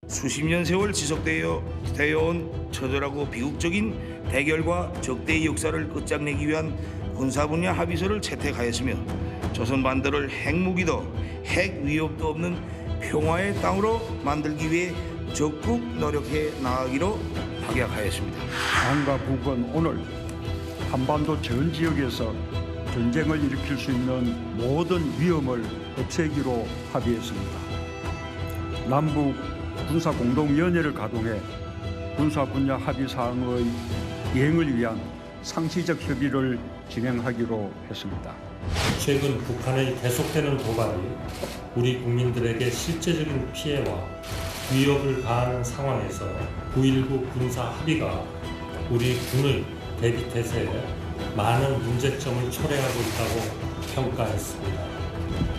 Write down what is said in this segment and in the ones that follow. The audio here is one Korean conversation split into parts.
수십 년 세월 지속되어온 처절하고 비극적인 대결과 적대의 역사를 끝장내기 위한 군사 분야 합의서를 채택하였으며 조선 반도를 핵무기도 핵 위협도 없는 평화의 땅으로 만들기 위해 적극 노력해 나가기로 확약하였습니다. 남과 북은 오늘 한반도 전 지역에서 전쟁을 일으킬 수 있는 모든 위험을 없애기로 합의했습니다. 남북 군사공동위원회를 가동해 군사 분야 합의 사항의 이행을 위한 상시적 협의를 진행하기로 했습니다. 최근 북한의 계속되는 도발이 우리 국민들에게 실제적인 피해와 위협을 가하는 상황에서 9.19 군사 합의가 우리 군의 대비태세에 많은 문제점을 초래하고 있다고 평가했습니다.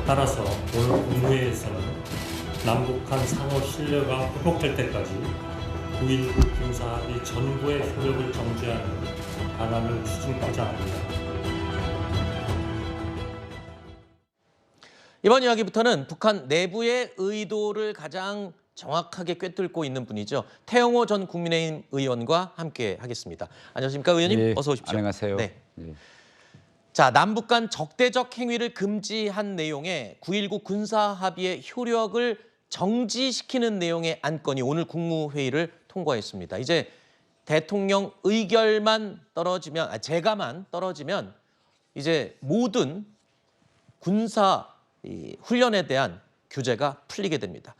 따라서 오늘 국무회의에서는 남북한 상호 신뢰가 회복될 때까지 9.19 군사 합의 전부의 효력을 정지하는 방안을 추진하자 합니다. 이번 이야기부터는 북한 내부의 의도를 가장 정확하게 꿰뚫고 있는 분이죠. 태영호 전 국민의힘 의원과 함께 하겠습니다. 안녕하십니까, 의원님? 예, 어서 오십시오. 안녕하세요. 네. 예. 자, 남북 간 적대적 행위를 금지한 내용의 9.19 군사 합의의 효력을 정지시키는 내용의 안건이 오늘 국무회의를 통과했습니다. 이제 대통령 의결만 떨어지면, 재가만 떨어지면 이제 모든 군사 훈련에 대한 규제가 풀리게 됩니다.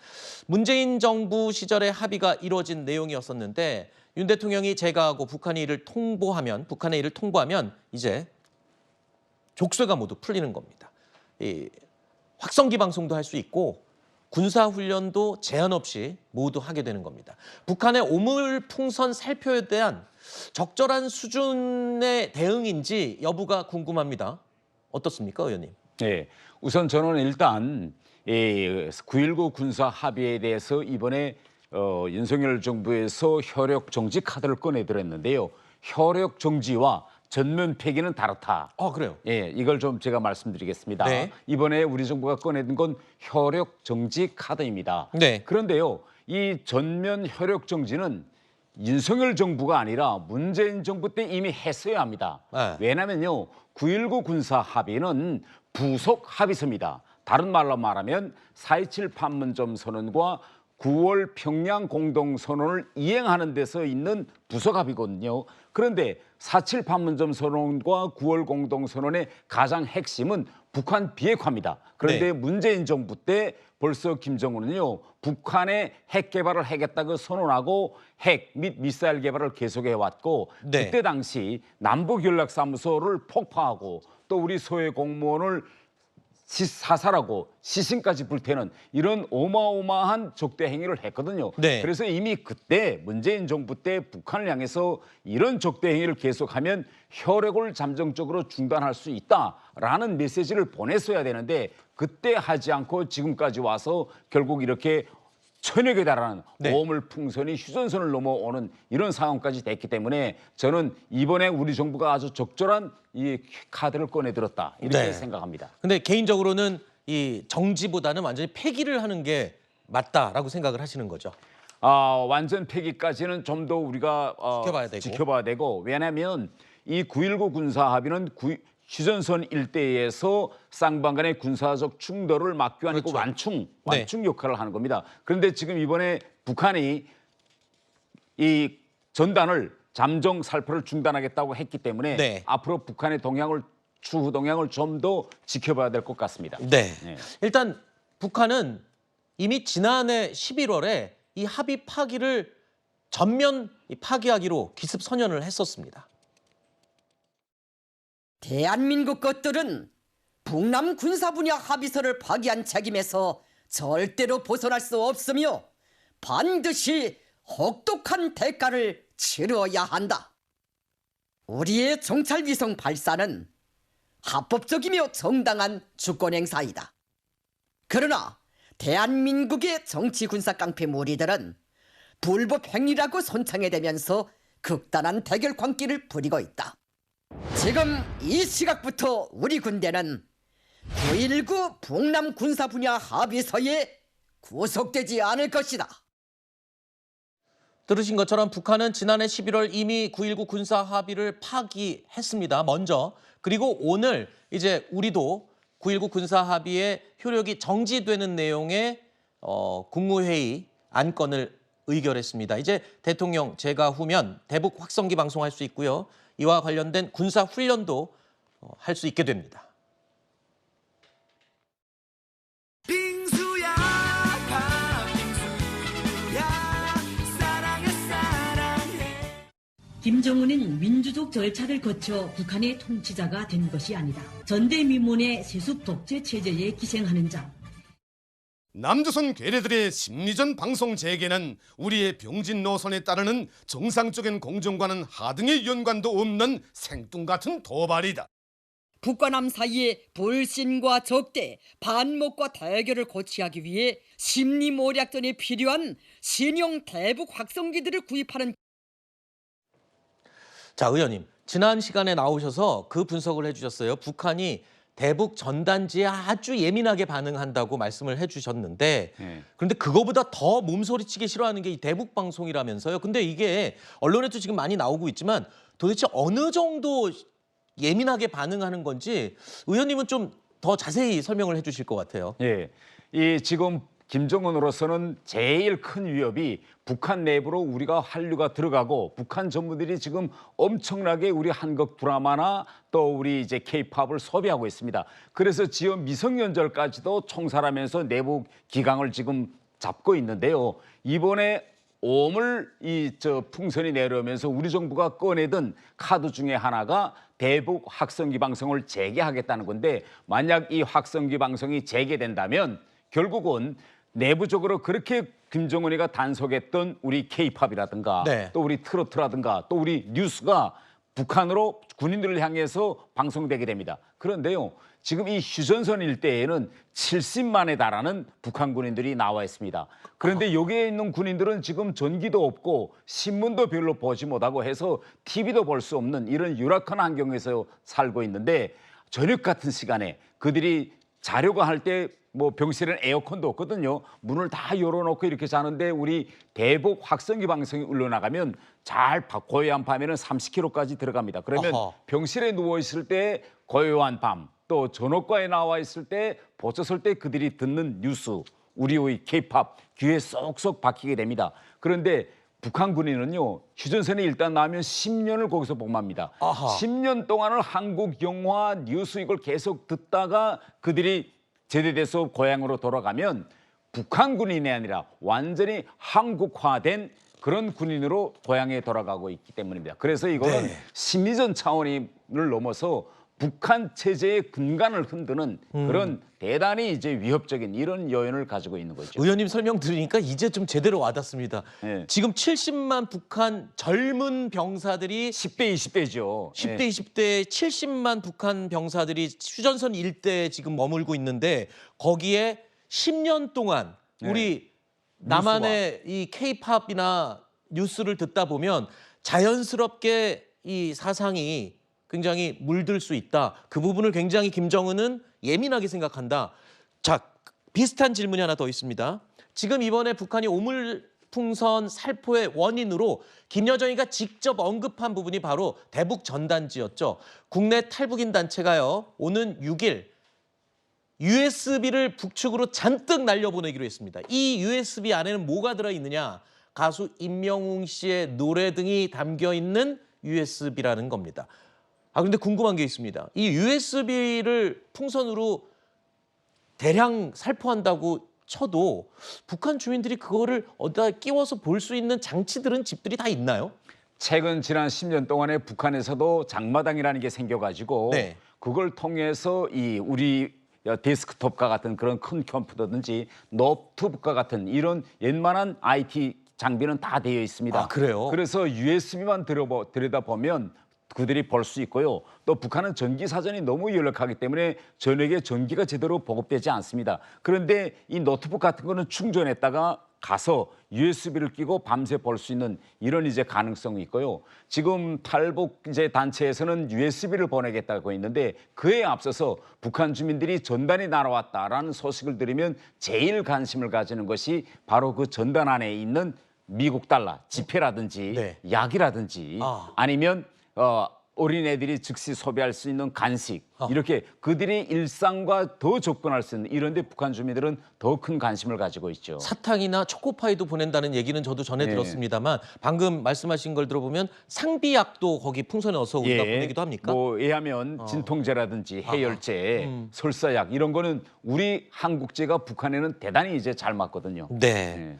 문재인 정부 시절에 합의가 이루어진 내용이었었는데 윤 대통령이 재가하고 북한의 일을 통보하면 이제 족쇄가 모두 풀리는 겁니다. 확성기 방송도 할 수 있고 군사훈련도 제한 없이 모두 하게 되는 겁니다. 북한의 오물풍선 살표에 대한 적절한 수준의 대응인지 여부가 궁금합니다. 어떻습니까, 의원님? 네, 우선 저는 일단 9.19 군사 합의에 대해서 이번에 윤석열 정부에서 효력 정지 카드를 꺼내들었는데요. 효력 정지와 전면 폐기는 다르다. 그래요? 예, 이걸 좀 제가 말씀드리겠습니다. 네. 이번에 우리 정부가 꺼내든 건 효력 정지 카드입니다. 네. 그런데요, 이 전면 효력 정지는 윤석열 정부가 아니라 문재인 정부 때 이미 했어야 합니다. 네. 왜냐면요, 9.19 군사 합의는 부속 합의서입니다. 다른 말로 말하면 4.27 판문점 선언과 9월 평양 공동선언을 이행하는 데서 있는 부속 합의거든요. 그런데 4.7 판문점 선언과 9월 공동선언의 가장 핵심은 북한 비핵화입니다. 그런데 네. 문재인 정부 때 벌써 김정은은요, 북한의 핵 개발을 하겠다고 선언하고 핵 및 미사일 개발을 계속해왔고 네. 그때 당시 남북연락사무소를 폭파하고 또 우리 소외 공무원을 사살하고 시신까지 불태는 이런 어마어마한 적대 행위를 했거든요. 네. 그래서 이미 그때 문재인 정부 때 북한을 향해서 이런 적대 행위를 계속하면 효력을 잠정적으로 중단할 수 있다라는 메시지를 보냈어야 되는데 그때 하지 않고 지금까지 와서 결국 이렇게 천여 개 달하는 네. 오물풍선이 휴전선을 넘어오는 이런 상황까지 됐기 때문에 저는 이번에 우리 정부가 아주 적절한 이 카드를 꺼내들었다 이렇게 네. 생각합니다. 근데 개인적으로는 이 정지보다는 완전히 폐기를 하는 게 맞다라고 생각을 하시는 거죠. 완전 폐기까지는 좀 더 우리가 지켜봐야 되고. 왜냐하면 이 9.19 군사 합의는 휴전선 일대에서 쌍방간의 군사적 충돌을 막기 위한 그렇죠. 완충 역할을 하는 겁니다. 그런데 지금 이번에 북한이 이 전단을 잠정 살포를 중단하겠다고 했기 때문에 네. 앞으로 북한의 추후 동향을 좀 더 지켜봐야 될 것 같습니다. 네. 네. 일단 북한은 이미 지난해 11월에 이 합의 파기를 전면 파기하기로 기습 선언을 했었습니다. 대한민국 것들은 북남 군사 분야 합의서를 파기한 책임에서 절대로 벗어날 수 없으며 반드시 혹독한 대가를 치러야 한다. 우리의 정찰위성 발사는 합법적이며 정당한 주권행사이다. 그러나 대한민국의 정치 군사 깡패 무리들은 불법 행위라고 손창해대면서 극단한 대결 광기를 부리고 있다. 지금 이 시각부터 우리 군대는 9.19 북남 군사 분야 합의서에 구속되지 않을 것이다. 들으신 것처럼 북한은 지난해 11월 이미 9.19 군사 합의를 파기했습니다. 먼저. 그리고 오늘 이제 우리도 9.19 군사 합의의 효력이 정지되는 내용의 국무회의 안건을 의결했습니다. 이제 대통령 제가 후면 대북 확성기 방송할 수 있고요. 이와 관련된 군사 훈련도 할 수 있게 됩니다. 빙수야 빙수야 사랑해 사랑해. 김정은은 민주적 절차를 거쳐 북한의 통치자가 된 것이 아니다. 전대미문의 세습 독재 체제에 기생하는 자. 남조선 괴뢰들의 심리전 방송 재개는 우리의 병진 노선에 따르는 정상적인 공정과는 하등의 연관도 없는 생뚱같은 도발이다. 북과 남 사이에 불신과 적대, 반목과 대결을 고취하기 위해 심리모략전에 필요한 신형 대북 확성기들을 구입하는. 자, 의원님. 지난 시간에 나오셔서 그 분석을 해주셨어요. 북한이 대북 전단지에 아주 예민하게 반응한다고 말씀을 해주셨는데 그런데 그거보다 더 몸소리치기 싫어하는 게 이 대북 방송이라면서요. 근데 이게 언론에도 지금 많이 나오고 있지만 도대체 어느 정도 예민하게 반응하는 건지 의원님은 좀 더 자세히 설명을 해주실 것 같아요. 예, 이 지금 김정은으로서는 제일 큰 위협이 북한 내부로 우리가 한류가 들어가고 북한 전문들이 지금 엄청나게 우리 한국 드라마나 또 우리 이제 K-팝을 소비하고 있습니다. 그래서 지금 미성년자까지도 총살하면서 내부 기강을 지금 잡고 있는데요. 이번에 오물 풍선이 내려오면서 우리 정부가 꺼내던 카드 중에 하나가 대북 확성기 방송을 재개하겠다는 건데 만약 이 확성기 방송이 재개된다면 결국은 내부적으로 그렇게 김정은이가 단속했던 우리 K-팝이라든가 네. 또 우리 트로트라든가 또 우리 뉴스가 북한으로 군인들을 향해서 방송되게 됩니다. 그런데요. 지금 이 휴전선 일대에는 70만에 달하는 북한 군인들이 나와 있습니다. 그런데 여기에 있는 군인들은 지금 전기도 없고 신문도 별로 보지 못하고 해서 TV도 볼 수 없는 이런 열악한 환경에서 살고 있는데 저녁 같은 시간에 그들이 자려고 할 때 뭐 병실에는 에어컨도 없거든요. 문을 다 열어놓고 이렇게 자는데 우리 대북 확성기 방송이 울려나가면 잘 고요한 밤에는 30km까지 들어갑니다. 그러면 어허. 병실에 누워있을 때 고요한 밤 또 전업과에 나와 있을 때 보쳤을 때 그들이 듣는 뉴스 우리의 K-팝 귀에 쏙쏙 박히게 됩니다. 그런데 북한 군인은요 휴전선에 일단 나오면 10년을 거기서 복무합니다. 아하. 10년 동안을 한국 영화 뉴스 이걸 계속 듣다가 그들이 제대돼서 고향으로 돌아가면 북한 군인이 아니라 완전히 한국화된 그런 군인으로 고향에 돌아가고 있기 때문입니다. 그래서 이거는 네. 심리전 차원을 넘어서 북한 체제의 근간을 흔드는 그런 대단히 이제 위협적인 이런 요인을 가지고 있는 거죠. 의원님 설명 들으니까 이제 좀 제대로 와닿습니다. 네. 지금 70만 북한 젊은 병사들이 10대, 20대죠. 10대, 20대 70만 북한 병사들이 휴전선 일대에 지금 머물고 있는데 거기에 10년 동안 우리 남한의 이 K-팝이나 뉴스를 듣다 보면 자연스럽게 이 사상이 굉장히 물들 수 있다. 그 부분을 굉장히 김정은은 예민하게 생각한다. 자, 비슷한 질문이 하나 더 있습니다. 지금 이번에 북한이 오물풍선 살포의 원인으로 김여정이가 직접 언급한 부분이 바로 대북 전단지였죠. 국내 탈북인 단체가요. 오는 6일 USB를 북측으로 잔뜩 날려보내기로 했습니다. 이 USB 안에는 뭐가 들어있느냐? 가수 임영웅 씨의 노래 등이 담겨있는 USB라는 겁니다. 그런데 궁금한 게 있습니다. 이 USB를 풍선으로 대량 살포한다고 쳐도 북한 주민들이 그거를 어디다 끼워서 볼 수 있는 장치들은 집들이 다 있나요? 최근 지난 10년 동안에 북한에서도 장마당이라는 게 생겨가지고 네. 그걸 통해서 이 우리 데스크톱과 같은 그런 큰 컴퓨터든지 노트북과 같은 이런 웬만한 IT 장비는 다 되어 있습니다. 아, 그래요? 그래서 USB만 들여다보면 그들이 볼 수 있고요. 또 북한은 전기 사전이 너무 열악하기 때문에 전역에 전기가 제대로 보급되지 않습니다. 그런데 이 노트북 같은 거는 충전했다가 가서 USB를 끼고 밤새 볼 수 있는 이런 이제 가능성이 있고요. 지금 탈북 이제 단체에서는 USB를 보내겠다고 있는데 그에 앞서서 북한 주민들이 전단이 날아왔다라는 소식을 들으면 제일 관심을 가지는 것이 바로 그 전단 안에 있는 미국 달러, 지폐라든지 네. 약이라든지 아니면 어린애들이 즉시 소비할 수 있는 간식 이렇게 그들이 일상과 더 접근할 수 있는 이런 데 북한 주민들은 더 큰 관심을 가지고 있죠. 사탕이나 초코파이도 보낸다는 얘기는 저도 전에 네. 들었습니다만 방금 말씀하신 걸 들어보면 상비약도 거기 풍선에 넣어서 우리가 보내기도 합니까? 뭐 왜냐하면 진통제라든지 해열제, 설사약 이런 거는 우리 한국제가 북한에는 대단히 이제 잘 맞거든요. 네.